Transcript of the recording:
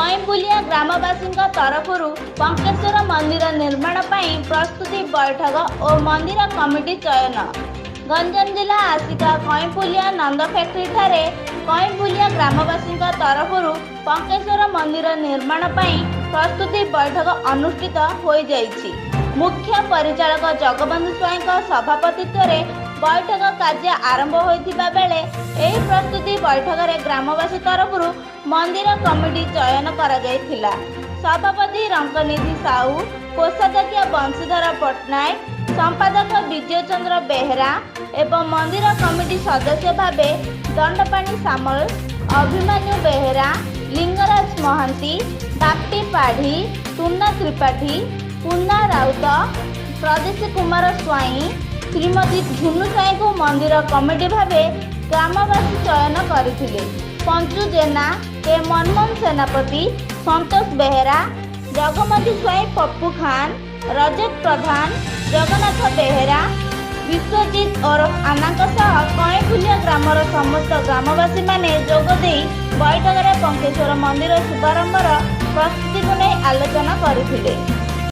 कईबुलिया ग्रामवासी तरफ पंकेश्वर मंदिर निर्माण पर प्रस्तुति बैठक और मंदिर कमिटी चयन। गंजाम जिला आसिका कईबुलिया नंद फैक्ट्री ठारे कईबुलिया ग्रामवासी तरफ पंकेश्वर मंदिर निर्माण पर प्रस्तुति बैठक अनुष्ठित हो जाइछि। मुख्य परिचालक जगबंधु स्वाई सभापतित्व में बैठक कार्य आरंभ होइथिबा बेले एही प्रस्तुति बैठक रे ग्रामवासी तरफ मंदिर कमिटी चयन करा जायथिला। सभापति रंकनिधि साहू, कोषाध्यक्ष बंशीधर पट्टनायक, संपादक विजय चंद्र बेहरा एवं मंदिर कमिटी सदस्य भावे दंडपाणी सामल, अभिमन्यु बेहरा, लिंगराज महांती, बाप्टी पाढ़ी, टुन्ना त्रिपाठी, पुन्ना राउत, प्रदेश कुमार स्वाई, श्रीमती झुनु साई को मंदिर कमिटी भावे ग्रामवासी चयन करथिले। पंचु जेना, के मनमोहन सेनापति, संतोष बेहरा, जगमती स्वाई, पप्पू खान, रजत प्रधान, जगन्नाथ बेहरा, विश्वजीत और आनाक सह कईबुलिया ग्रामर समस्त ग्रामवासी माने जोग देई बैठक में पंकेश्वर मंदिर शुभारंभर प्रस्तुति को नहीं आलोचना करथिले।